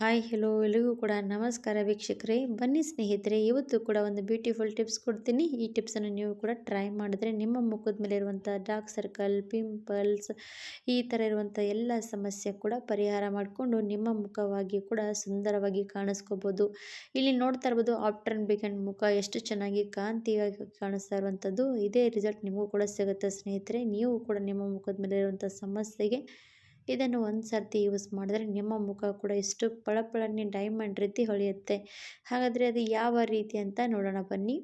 Hi hello ಎಲ್ರಿಗೂ ಕೂಡ ನಮಸ್ಕಾರ ವೀಕ್ಷಕರೇ. ಬನ್ನಿ ಸ್ನೇಹಿತರೆ, ಇವತ್ತು ಕೂಡ ಒಂದು ಬ್ಯೂಟಿಫುಲ್ ಟಿಪ್ಸ್ ಕೊಡ್ತೀನಿ. ಈ ಟಿಪ್ಸನ್ನು ನೀವು ಕೂಡ ಟ್ರೈ ಮಾಡಿದ್ರೆ ನಿಮ್ಮ ಮುಖದ ಮೇಲೆ ಇರುವಂಥ ಡಾರ್ಕ್ ಸರ್ಕಲ್, ಪಿಂಪಲ್ಸ್ ಈ ಥರ ಇರುವಂಥ ಎಲ್ಲ ಸಮಸ್ಯೆ ಕೂಡ ಪರಿಹಾರ ಮಾಡಿಕೊಂಡು ನಿಮ್ಮ ಮುಖವಾಗಿ ಕೂಡ ಸುಂದರವಾಗಿ ಕಾಣಿಸ್ಕೋಬೋದು. ಇಲ್ಲಿ ನೋಡ್ತಾ ಇರ್ಬೋದು ಆಫ್ಟರ್ ಬಿಗನ್ ಮುಖ ಎಷ್ಟು ಚೆನ್ನಾಗಿ ಕಾಂತಿಯಾಗಿ ಕಾಣಿಸ್ತಾ ಇರುವಂಥದ್ದು. ಇದೇ ರಿಸಲ್ಟ್ ನಿಮಗೂ ಕೂಡ ಸಿಗುತ್ತೆ ಸ್ನೇಹಿತರೆ. ನೀವು ಕೂಡ ನಿಮ್ಮ ಮುಖದ ಮೇಲೆ ಇರುವಂಥ ಸಮಸ್ಯೆಗೆ ಇದನ್ನು ಒಂದು ಸರ್ತಿ ಯೂಸ್ ಮಾಡಿದ್ರೆ ನಿಮ್ಮ ಮುಖ ಕೂಡ ಎಷ್ಟು ಪಳಪಳನೆ ಡೈಮಂಡ್ ರೀತಿ ಹೊಳೆಯುತ್ತೆ. ಹಾಗಾದರೆ ಅದು ಯಾವ ರೀತಿ ಅಂತ ನೋಡೋಣ ಬನ್ನಿ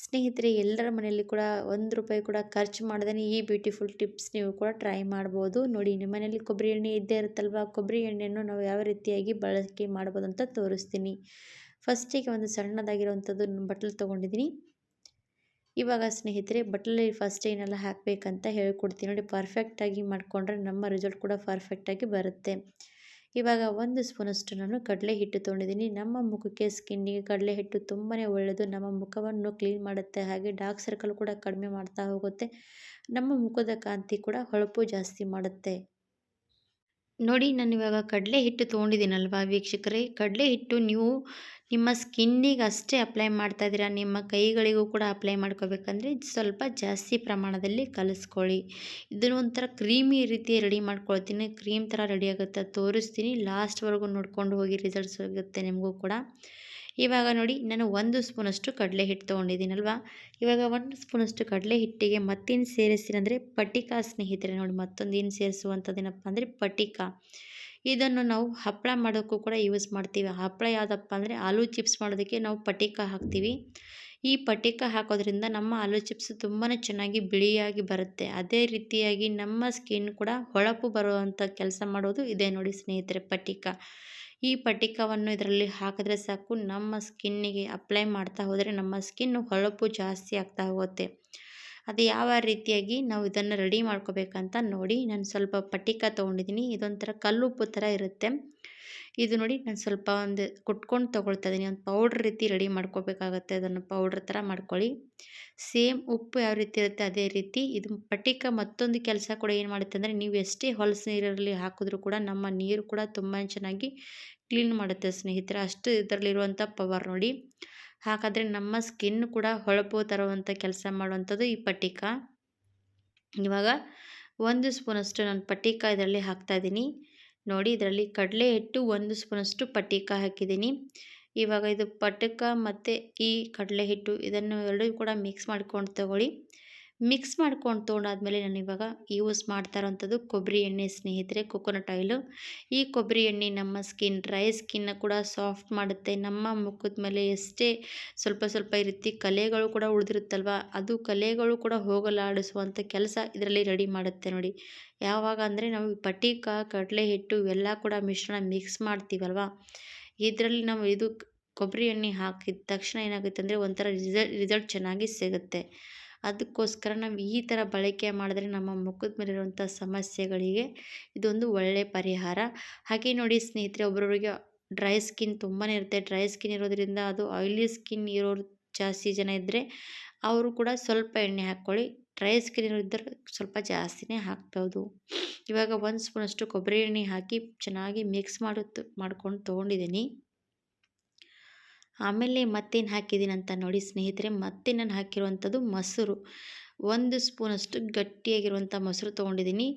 ಸ್ನೇಹಿತರೆ. ಎಲ್ಲರ ಮನೆಯಲ್ಲಿ ಕೂಡ ₹1 ಕೂಡ ಖರ್ಚು ಮಾಡ್ದೇ ಈ ಬ್ಯೂಟಿಫುಲ್ ಟಿಪ್ಸ್ ನೀವು ಕೂಡ ಟ್ರೈ ಮಾಡ್ಬೋದು. ನೋಡಿ, ನಿಮ್ಮ ಮನೆಯಲ್ಲಿ ಕೊಬ್ಬರಿ ಎಣ್ಣೆ ಇದ್ದೇ ಇರುತ್ತಲ್ವ, ಕೊಬ್ಬರಿ ಎಣ್ಣೆಯನ್ನು ನಾವು ಯಾವ ರೀತಿಯಾಗಿ ಬಳಕೆ ಮಾಡ್ಬೋದು ಅಂತ ತೋರಿಸ್ತೀನಿ. ಫಸ್ಟಿಗೆ ಒಂದು ಸಣ್ಣದಾಗಿರುವಂಥದ್ದು ಬಟ್ಲು ತೊಗೊಂಡಿದ್ದೀನಿ. ಇವಾಗ ಸ್ನೇಹಿತರೆ, ಬಟ್ಲಲ್ಲಿ ಫಸ್ಟ್ ಏನೆಲ್ಲ ಹಾಕಬೇಕಂತ ಹೇಳ್ಕೊಡ್ತೀನಿ. ನೋಡಿ, ಪರ್ಫೆಕ್ಟಾಗಿ ಮಾಡಿಕೊಂಡ್ರೆ ನಮ್ಮ ರಿಸಲ್ಟ್ ಕೂಡ ಪರ್ಫೆಕ್ಟಾಗಿ ಬರುತ್ತೆ. ಇವಾಗ 1 ಸ್ಪೂನಷ್ಟು ನಾನು ಕಡಲೆ ಹಿಟ್ಟು ತೊಗೊಂಡಿದ್ದೀನಿ. ನಮ್ಮ ಮುಖಕ್ಕೆ, ಸ್ಕಿನ್ನಿಗೆ ಕಡಲೆ ಹಿಟ್ಟು ತುಂಬಾ ಒಳ್ಳೆಯದು. ನಮ್ಮ ಮುಖವನ್ನು ಕ್ಲೀನ್ ಮಾಡುತ್ತೆ, ಹಾಗೆ ಡಾರ್ಕ್ ಸರ್ಕಲ್ ಕೂಡ ಕಡಿಮೆ ಮಾಡ್ತಾ ಹೋಗುತ್ತೆ. ನಮ್ಮ ಮುಖದ ಕಾಂತಿ ಕೂಡ ಹೊಳಪು ಜಾಸ್ತಿ ಮಾಡುತ್ತೆ. ನೋಡಿ, ನಾನು ಇವಾಗ ಕಡಲೆ ಹಿಟ್ಟು ತೊಗೊಂಡಿದ್ದೀನಲ್ವಾ ವೀಕ್ಷಕರೇ, ಕಡಲೆ ಹಿಟ್ಟು ನೀವು ನಿಮ್ಮ ಸ್ಕಿನ್ನಿಗೆ ಅಷ್ಟೇ ಅಪ್ಲೈ ಮಾಡ್ತಾ ಇದ್ದೀರಾ, ನಿಮ್ಮ ಕೈಗಳಿಗೂ ಕೂಡ ಅಪ್ಲೈ ಮಾಡ್ಕೋಬೇಕಂದ್ರೆ ಸ್ವಲ್ಪ ಜಾಸ್ತಿ ಪ್ರಮಾಣದಲ್ಲಿ ಕಲಿಸ್ಕೊಳ್ಳಿ. ಇದನ್ನು ಒಂಥರ ಕ್ರೀಮಿ ರೀತಿ ರೆಡಿ ಮಾಡ್ಕೊಳ್ತೀನಿ. ಕ್ರೀಮ್ ಥರ ರೆಡಿ ಆಗುತ್ತೆ, ತೋರಿಸ್ತೀನಿ. ಲಾಸ್ಟ್ವರೆಗೂ ನೋಡ್ಕೊಂಡು ಹೋಗಿ, ರಿಸಲ್ಟ್ಸ್ ಸಿಗುತ್ತೆ ನಿಮಗೂ ಕೂಡ. ಇವಾಗ ನೋಡಿ, ನಾನು 1 ಸ್ಪೂನಷ್ಟು ಕಡಲೆ ಹಿಟ್ಟು ತೊಗೊಂಡಿದ್ದೀನಲ್ವಾ. ಇವಾಗ 1 ಸ್ಪೂನಷ್ಟು ಕಡಲೆ ಹಿಟ್ಟಿಗೆ ಮತ್ತೇನು ಸೇರಿಸ್ತೀನಿ ಅಂದರೆ ಪಟಿಕ ಸ್ನೇಹಿತರೆ. ನೋಡಿ, ಮತ್ತೊಂದು ಏನು ಸೇರಿಸುವಂಥದ್ದೇನಪ್ಪ ಅಂದರೆ ಪಟಿಕ. ಇದನ್ನು ನಾವು ಹಪ್ಪಳ ಮಾಡೋಕ್ಕೂ ಕೂಡ ಯೂಸ್ ಮಾಡ್ತೀವಿ. ಹಪ್ಪಳ ಯಾವುದಪ್ಪ ಅಂದರೆ ಆಲೂ ಚಿಪ್ಸ್ ಮಾಡೋದಕ್ಕೆ ನಾವು ಪಟಿಕ ಹಾಕ್ತೀವಿ. ಈ ಪಟಿಕ ಹಾಕೋದ್ರಿಂದ ನಮ್ಮ ಆಲೂ ಚಿಪ್ಸ್ ತುಂಬಾ ಚೆನ್ನಾಗಿ ಬಿಳಿಯಾಗಿ ಬರುತ್ತೆ. ಅದೇ ರೀತಿಯಾಗಿ ನಮ್ಮ ಸ್ಕಿನ್ ಕೂಡ ಹೊಳಪು ಬರುವಂಥ ಕೆಲಸ ಮಾಡೋದು ಇದೆ ನೋಡಿ ಸ್ನೇಹಿತರೆ, ಪಟಿಕ. ಈ ಪಟಿಕವನ್ನು ಇದರಲ್ಲಿ ಹಾಕಿದ್ರೆ ಸಾಕು, ನಮ್ಮ ಸ್ಕಿನ್ನಿಗೆ ಅಪ್ಲೈ ಮಾಡ್ತಾ ಹೋದರೆ ನಮ್ಮ ಸ್ಕಿನ್ ಹೊಳಪು ಜಾಸ್ತಿ ಆಗ್ತಾ ಹೋಗುತ್ತೆ. ಅದು ಯಾವ ರೀತಿಯಾಗಿ ನಾವು ಇದನ್ನು ರೆಡಿ ಮಾಡ್ಕೋಬೇಕಂತ ನೋಡಿ. ನಾನು ಸ್ವಲ್ಪ ಪಟಿಕ ತೊಗೊಂಡಿದ್ದೀನಿ. ಇದೊಂಥರ ಕಲ್ಲುಪ್ಪು ಥರ ಇರುತ್ತೆ. ಇದು ನೋಡಿ, ನಾನು ಸ್ವಲ್ಪ ಒಂದು ಕುಟ್ಕೊಂಡು ತೊಗೊಳ್ತಾ ಇದ್ದೀನಿ. ಒಂದು ಪೌಡ್ರ್ ರೀತಿ ರೆಡಿ ಮಾಡ್ಕೋಬೇಕಾಗತ್ತೆ. ಅದನ್ನು ಪೌಡ್ರ್ ಥರ ಮಾಡ್ಕೊಳ್ಳಿ. ಸೇಮ್ ಉಪ್ಪು ಯಾವ ರೀತಿ ಇರುತ್ತೆ ಅದೇ ರೀತಿ ಇದು ಪಟಿಕ. ಮತ್ತೊಂದು ಕೆಲಸ ಕೂಡ ಏನು ಮಾಡುತ್ತೆ ಅಂದರೆ, ನೀವು ಎಷ್ಟೇ ಹೊಲಸು ನೀರಲ್ಲಿ ಹಾಕಿದ್ರೂ ಕೂಡ ನಮ್ಮ ನೀರು ಕೂಡ ತುಂಬ ಚೆನ್ನಾಗಿ ಕ್ಲೀನ್ ಮಾಡುತ್ತೆ ಸ್ನೇಹಿತರೆ. ಅಷ್ಟು ಇದರಲ್ಲಿರುವಂಥ ಪವರ್ ನೋಡಿ. ಹಾಗಾದರೆ ನಮ್ಮ ಸ್ಕಿನ್ ಕೂಡ ಹೊಳಪು ತರುವಂಥ ಕೆಲಸ ಮಾಡುವಂಥದ್ದು ಈ ಪಟಿಕ. ಇವಾಗ 1 ಸ್ಪೂನಷ್ಟು ನಾನು ಪಟಿಕ ಇದರಲ್ಲಿ ಹಾಕ್ತಾಯಿದ್ದೀನಿ. ನೋಡಿ, ಇದರಲ್ಲಿ ಕಡಲೆ ಹಿಟ್ಟು 1 ಸ್ಪೂನಷ್ಟು ಪಟಿಕ ಹಾಕಿದ್ದೀನಿ. ಇವಾಗ ಇದು ಪಟಿಕ ಮತ್ತು ಈ ಕಡಲೆ ಹಿಟ್ಟು ಇದನ್ನು ಎರಡೂ ಕೂಡ ಮಿಕ್ಸ್ ಮಾಡ್ಕೊಂಡು ತಗೊಳ್ಳಿ. ಮಿಕ್ಸ್ ಮಾಡ್ಕೊಂಡು ತೊಗೊಂಡಾದ್ಮೇಲೆ ನಾನು ಇವಾಗ ಯೂಸ್ ಮಾಡ್ತಾ ಇರೋವಂಥದ್ದು ಕೊಬ್ಬರಿ ಎಣ್ಣೆ ಸ್ನೇಹಿತರೆ, ಕೊಕೊನಟ್ ಆಯಿಲು. ಈ ಕೊಬ್ಬರಿ ಎಣ್ಣೆ ನಮ್ಮ ಸ್ಕಿನ್, ಡ್ರೈ ಸ್ಕಿನ್ನ ಕೂಡ ಸಾಫ್ಟ್ ಮಾಡುತ್ತೆ. ನಮ್ಮ ಮುಖದ ಮೇಲೆ ಎಷ್ಟೇ ಸ್ವಲ್ಪ ಸ್ವಲ್ಪ ಈ ರೀತಿ ಕಲೆಗಳು ಕೂಡ ಉಳಿದಿರುತ್ತಲ್ವ, ಅದು ಕಲೆಗಳು ಕೂಡ ಹೋಗಲಾಡಿಸುವಂಥ ಕೆಲಸ ಇದರಲ್ಲಿ ರೆಡಿ ಮಾಡುತ್ತೆ ನೋಡಿ. ಯಾವಾಗ ಅಂದರೆ, ನಾವು ಪಟಿಕ, ಕಡಲೆ ಹಿಟ್ಟು ಇವೆಲ್ಲ ಕೂಡ ಮಿಶ್ರಣ ಮಿಕ್ಸ್ ಮಾಡ್ತೀವಲ್ವ, ಇದರಲ್ಲಿ ನಾವು ಇದು ಕೊಬ್ಬರಿ ಎಣ್ಣೆ ಹಾಕಿದ ತಕ್ಷಣ ಏನಾಗುತ್ತೆ ಅಂದರೆ ಒಂಥರ ರಿಸಲ್ಟ್ ಚೆನ್ನಾಗಿ ಸಿಗುತ್ತೆ. ಅದಕ್ಕೋಸ್ಕರ ನಾವು ಈ ಥರ ಬಳಕೆ ಮಾಡಿದ್ರೆ ನಮ್ಮ ಮುಖದ ಮೇಲಿರುವಂಥ ಸಮಸ್ಯೆಗಳಿಗೆ ಇದೊಂದು ಒಳ್ಳೆಯ ಪರಿಹಾರ. ಹಾಗೆ ನೋಡಿ ಸ್ನೇಹಿತರೆ, ಒಬ್ಬರೊಬ್ಬರಿಗೆ ಡ್ರೈ ಸ್ಕಿನ್ ತುಂಬಾ ಇರುತ್ತೆ. ಡ್ರೈ ಸ್ಕಿನ್ ಇರೋದ್ರಿಂದ, ಅದು ಆಯಿಲಿ ಸ್ಕಿನ್ ಇರೋರು ಜಾಸ್ತಿ ಜನ ಇದ್ದರೆ ಅವರು ಕೂಡ ಸ್ವಲ್ಪ ಎಣ್ಣೆ ಹಾಕ್ಕೊಳ್ಳಿ. ಡ್ರೈ ಸ್ಕಿನ್ ಇರೋರಿದ್ದರೆ ಸ್ವಲ್ಪ ಜಾಸ್ತಿನೇ ಹಾಕ್ಬೋದು. ಇವಾಗ 1 ಸ್ಪೂನಷ್ಟು ಕೊಬ್ಬರಿ ಎಣ್ಣೆ ಹಾಕಿ ಚೆನ್ನಾಗಿ ಮಿಕ್ಸ್ ಮಾಡ್ಕೊಂಡು ತೊಗೊಂಡಿದ್ದೀನಿ. ಆಮೇಲೆ ಮತ್ತೇನು ಹಾಕಿದ್ದೀನಿ ಅಂತ ನೋಡಿ ಸ್ನೇಹಿತರೆ, ಮತ್ತೆ ನಾನು ಹಾಕಿರುವಂಥದ್ದು ಮೊಸರು. 1 ಸ್ಪೂನಷ್ಟು ಗಟ್ಟಿಯಾಗಿರುವಂಥ ಮೊಸರು ತೊಗೊಂಡಿದ್ದೀನಿ.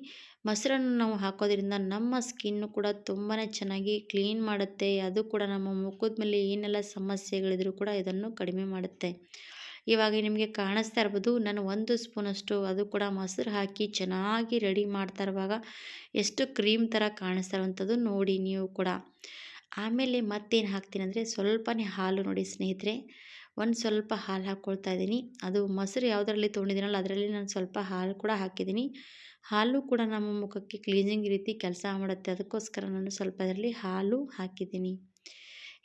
ಮೊಸರನ್ನು ನಾವು ಹಾಕೋದ್ರಿಂದ ನಮ್ಮ ಸ್ಕಿನ್ನು ಕೂಡ ತುಂಬಾ ಚೆನ್ನಾಗಿ ಕ್ಲೀನ್ ಮಾಡುತ್ತೆ. ಅದು ಕೂಡ ನಮ್ಮ ಮುಖದ ಮೇಲೆ ಏನೆಲ್ಲ ಸಮಸ್ಯೆಗಳಿದ್ರೂ ಕೂಡ ಇದನ್ನು ಕಡಿಮೆ ಮಾಡುತ್ತೆ. ಇವಾಗ ನಿಮಗೆ ಕಾಣಿಸ್ತಾ ಇರ್ಬೋದು, ನಾನು 1 ಸ್ಪೂನಷ್ಟು ಅದು ಕೂಡ ಮೊಸರು ಹಾಕಿ ಚೆನ್ನಾಗಿ ರೆಡಿ ಮಾಡ್ತಾ ಇರುವಾಗ ಎಷ್ಟು ಕ್ರೀಮ್ ಥರ ಕಾಣಿಸ್ತಾ ಇರುವಂಥದ್ದು ನೋಡಿ ನೀವು ಕೂಡ. ಆಮೇಲೆ ಮತ್ತೇನು ಹಾಕ್ತೀನಿ ಅಂದರೆ ಸ್ವಲ್ಪನೇ ಹಾಲು ನೋಡಿ ಸ್ನೇಹಿತರೆ. ಸ್ವಲ್ಪ ಹಾಲು ಹಾಕ್ಕೊಳ್ತಾ ಇದ್ದೀನಿ. ಅದು ಮೊಸರು ಯಾವುದರಲ್ಲಿ ತೊಗೊಂಡಿದ್ದೀನಲ್ಲ ಅದರಲ್ಲಿ ನಾನು ಸ್ವಲ್ಪ ಹಾಲು ಕೂಡ ಹಾಕಿದ್ದೀನಿ. ಹಾಲು ಕೂಡ ನಮ್ಮ ಮುಖಕ್ಕೆ ಕ್ಲೀನಿಂಗ್ ರೀತಿ ಕೆಲಸ ಮಾಡುತ್ತೆ. ಅದಕ್ಕೋಸ್ಕರ ನಾನು ಸ್ವಲ್ಪ ಅದರಲ್ಲಿ ಹಾಲು ಹಾಕಿದ್ದೀನಿ.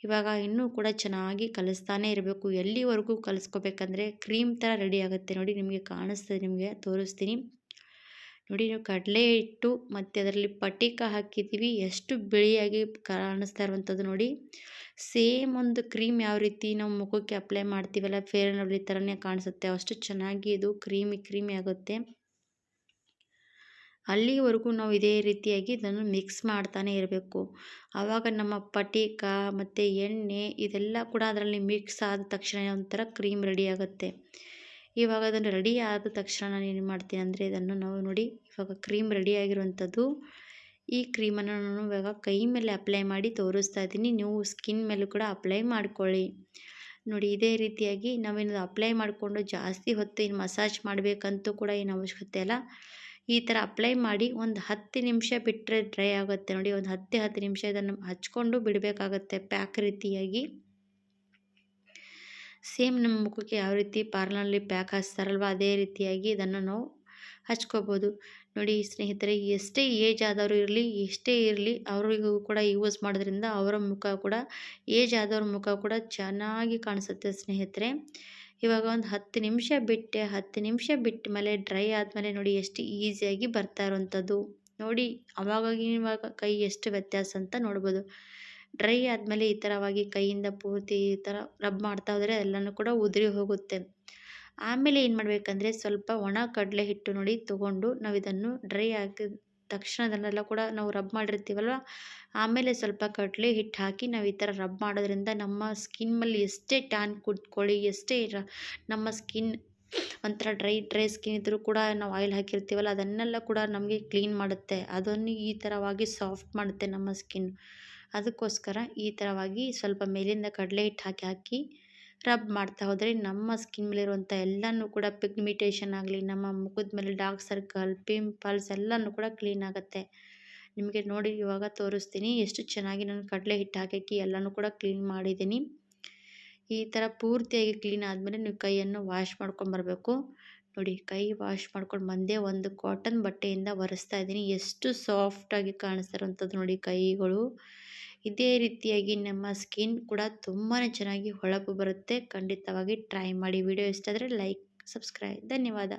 ಇವಾಗ ಇನ್ನೂ ಕೂಡ ಚೆನ್ನಾಗಿ ಕಲಿಸ್ತಾನೇ ಇರಬೇಕು. ಎಲ್ಲಿವರೆಗೂ ಕಲಿಸ್ಕೋಬೇಕಂದ್ರೆ ಕ್ರೀಮ್ ಥರ ರೆಡಿ ಆಗುತ್ತೆ ನೋಡಿ. ನಿಮಗೆ ಕಾಣಿಸ್ತದೆ, ನಿಮಗೆ ತೋರಿಸ್ತೀನಿ ನೋಡಿ. ನೀವು ಕಡಲೆ ಹಿಟ್ಟು ಮತ್ತು ಅದರಲ್ಲಿ ಪಟಿಕ ಹಾಕಿದ್ದೀವಿ, ಎಷ್ಟು ಬಿಳಿಯಾಗಿ ಕಾಣಿಸ್ತಾ ಇರುವಂಥದ್ದು ನೋಡಿ. ಸೇಮ್ ಒಂದು ಕ್ರೀಮ್ ಯಾವ ರೀತಿ ನಾವು ಮುಖಕ್ಕೆ ಅಪ್ಲೈ ಮಾಡ್ತೀವಲ್ಲ, ಫೇರ್ ಆ್ಯಂಡ್ ಲವ್ಲಿ ಥರನೇ ಕಾಣಿಸುತ್ತೆ. ಅಷ್ಟು ಚೆನ್ನಾಗಿ ಇದು ಕ್ರೀಮಿ ಆಗುತ್ತೆ. ಅಲ್ಲಿವರೆಗೂ ನಾವು ಇದೇ ರೀತಿಯಾಗಿ ಇದನ್ನು ಮಿಕ್ಸ್ ಮಾಡ್ತಾನೆ ಇರಬೇಕು. ಆವಾಗ ನಮ್ಮ ಪಟೀಕ ಮತ್ತು ಎಣ್ಣೆ ಇದೆಲ್ಲ ಕೂಡ ಅದರಲ್ಲಿ ಮಿಕ್ಸ್ ಆದ ತಕ್ಷಣ ಒಂಥರ ಕ್ರೀಮ್ ರೆಡಿ ಆಗುತ್ತೆ. ಇವಾಗ ಅದನ್ನು ರೆಡಿ ಆದ ತಕ್ಷಣ ನಾನು ಏನು ಮಾಡ್ತೀನಿ ಅಂದರೆ ಇದನ್ನು ನಾವು ನೋಡಿ ಇವಾಗ ಕ್ರೀಮ್ ರೆಡಿ ಆಗಿರುವಂಥದ್ದು. ಈ ಕ್ರೀಮನ್ನು ನಾನು ಇವಾಗ ಕೈ ಮೇಲೆ ಅಪ್ಲೈ ಮಾಡಿ ತೋರಿಸ್ತಾ ಇದ್ದೀನಿ. ನೀವು ಸ್ಕಿನ್ ಮೇಲೂ ಕೂಡ ಅಪ್ಲೈ ಮಾಡ್ಕೊಳ್ಳಿ. ನೋಡಿ ಇದೇ ರೀತಿಯಾಗಿ ನಾವೇನು ಅಪ್ಲೈ ಮಾಡಿಕೊಂಡು ಜಾಸ್ತಿ ಹೊತ್ತು ಏನು ಮಸಾಜ್ ಮಾಡಬೇಕಂತೂ ಕೂಡ ಏನು ಅವಶ್ಯಕತೆ ಇಲ್ಲ. ಈ ಥರ ಅಪ್ಲೈ ಮಾಡಿ ಒಂದು 10 ನಿಮಿಷ ಬಿಟ್ಟರೆ ಡ್ರೈ ಆಗುತ್ತೆ. ನೋಡಿ ಒಂದು 10 ನಿಮಿಷ ಇದನ್ನು ಹಚ್ಕೊಂಡು ಬಿಡಬೇಕಾಗತ್ತೆ ಪ್ಯಾಕ್ ರೀತಿಯಾಗಿ. ಸೇಮ್ ನಮ್ಮ ಮುಖಕ್ಕೆ ಯಾವ ರೀತಿ ಪಾರ್ಲರ್ನಲ್ಲಿ ಪ್ಯಾಕ್ ಹಚ್ತಾರಲ್ವ ಅದೇ ರೀತಿಯಾಗಿ ಇದನ್ನು ನಾವು ಹಚ್ಕೋಬೋದು. ನೋಡಿ ಸ್ನೇಹಿತರೆ, ಎಷ್ಟೇ ಏಜ್ ಆದವರು ಇರಲಿ ಎಷ್ಟೇ ಇರಲಿ ಅವರಿಗೂ ಕೂಡ ಯೂಸ್ ಮಾಡೋದ್ರಿಂದ ಅವರ ಮುಖ ಕೂಡ ಏಜ್ ಆದವ್ರ ಮುಖ ಕೂಡ ಚೆನ್ನಾಗಿ ಕಾಣಿಸುತ್ತೆ ಸ್ನೇಹಿತರೆ. ಇವಾಗ ಒಂದು 10 ನಿಮಿಷ ಬಿಟ್ಟೆ 10 ನಿಮಿಷ ಬಿಟ್ಟ ಮೇಲೆ ಡ್ರೈ ಆದಮೇಲೆ ನೋಡಿ ಎಷ್ಟು ಈಸಿಯಾಗಿ ಬರ್ತಾ ಇರೋವಂಥದ್ದು. ನೋಡಿ ಇವಾಗ ಕೈ ಎಷ್ಟು ವ್ಯತ್ಯಾಸ ಅಂತ ನೋಡ್ಬೋದು. ಡ್ರೈ ಆದಮೇಲೆ ಈ ಥರವಾಗಿ ಕೈಯಿಂದ ಪೂರ್ತಿ ಈ ಥರ ರಬ್ ಮಾಡ್ತಾ ಹೋದರೆ ಎಲ್ಲನೂ ಕೂಡ ಉದುರಿ ಹೋಗುತ್ತೆ. ಆಮೇಲೆ ಏನು ಮಾಡಬೇಕಂದ್ರೆ ಸ್ವಲ್ಪ ಒಣ ಕಡಲೆ ಹಿಟ್ಟು ನೋಡಿ ತೊಗೊಂಡು ನಾವು ಇದನ್ನು ಡ್ರೈ ಆಗಿದ ತಕ್ಷಣ ಅದನ್ನೆಲ್ಲ ಕೂಡ ನಾವು ರಬ್ ಮಾಡಿರ್ತೀವಲ್ವ, ಆಮೇಲೆ ಸ್ವಲ್ಪ ಕಡಲೆ ಹಿಟ್ಟು ಹಾಕಿ ನಾವು ಈ ಥರ ರಬ್ ಮಾಡೋದ್ರಿಂದ ನಮ್ಮ ಸ್ಕಿನ್ ಮೇಲೆ ಎಷ್ಟೇ ಟ್ಯಾನ್ ಕೂತ್ಕೊಳ್ಳಿ ಎಷ್ಟೇ ನಮ್ಮ ಸ್ಕಿನ್ ಒಂಥರ ಡ್ರೈ ಸ್ಕಿನ್ ಇದ್ದರೂ ಕೂಡ ನಾವು ಆಯಿಲ್ ಹಾಕಿರ್ತೀವಲ್ಲ ಅದನ್ನೆಲ್ಲ ಕೂಡ ನಮಗೆ ಕ್ಲೀನ್ ಮಾಡುತ್ತೆ. ಅದನ್ನು ಈ ಥರವಾಗಿ ಸಾಫ್ಟ್ ಮಾಡುತ್ತೆ ನಮ್ಮ ಸ್ಕಿನ್. ಅದಕ್ಕೋಸ್ಕರ ಈ ಥರವಾಗಿ ಸ್ವಲ್ಪ ಮೇಲಿಂದ ಕಡಲೆ ಹಿಟ್ಟು ಹಾಕಿ ರಬ್ ಮಾಡ್ತಾ ಹೋದರೆ ನಮ್ಮ ಸ್ಕಿನ್ ಮೇಲಿರುವಂಥ ಎಲ್ಲನೂ ಕೂಡ ಪಿಗ್ಮಿಟೇಷನ್ ಆಗಲಿ ನಮ್ಮ ಮುಖದ ಮೇಲೆ ಡಾರ್ಕ್ ಸರ್ಕಲ್ ಪಿಂಪಲ್ಸ್ ಎಲ್ಲನೂ ಕೂಡ ಕ್ಲೀನ್ ಆಗುತ್ತೆ. ನಿಮಗೆ ನೋಡಿ ಇವಾಗ ತೋರಿಸ್ತೀನಿ ಎಷ್ಟು ಚೆನ್ನಾಗಿ ನಾನು ಕಡಲೆ ಹಿಟ್ಟು ಹಾಕಿ ಎಲ್ಲನೂ ಕೂಡ ಕ್ಲೀನ್ ಮಾಡಿದ್ದೀನಿ. ಈ ಥರ ಪೂರ್ತಿಯಾಗಿ ಕ್ಲೀನ್ ಆದಮೇಲೆ ನೀವು ಕೈಯನ್ನು ವಾಶ್ ಮಾಡ್ಕೊಂಬರ್ಬೇಕು. ನೋಡಿ ಕೈ ವಾಶ್ ಮಾಡ್ಕೊಂಡು ಬಂದೆ ಒಂದು ಕಾಟನ್ ಬಟ್ಟೆಯಿಂದ ಒರೆಸ್ತಾ ಇದ್ದೀನಿ. ಎಷ್ಟು ಸಾಫ್ಟಾಗಿ ಕಾಣಿಸ್ತಾ ಇರೋವಂಥದ್ದು ನೋಡಿ ಕೈಗಳು. ಇದೇ ರೀತಿಯಾಗಿ ನಮ್ಮ ಸ್ಕಿನ್ ಕೂಡ ತುಂಬಾ ಚೆನ್ನಾಗಿ ಹೊಳಪು ಬರುತ್ತೆ. ಖಂಡಿತವಾಗಿ ಟ್ರೈ ಮಾಡಿ. ವಿಡಿಯೋ ಇಷ್ಟ ಆದರೆ ಲೈಕ್, ಸಬ್ಸ್ಕ್ರೈಬ್. ಧನ್ಯವಾದ.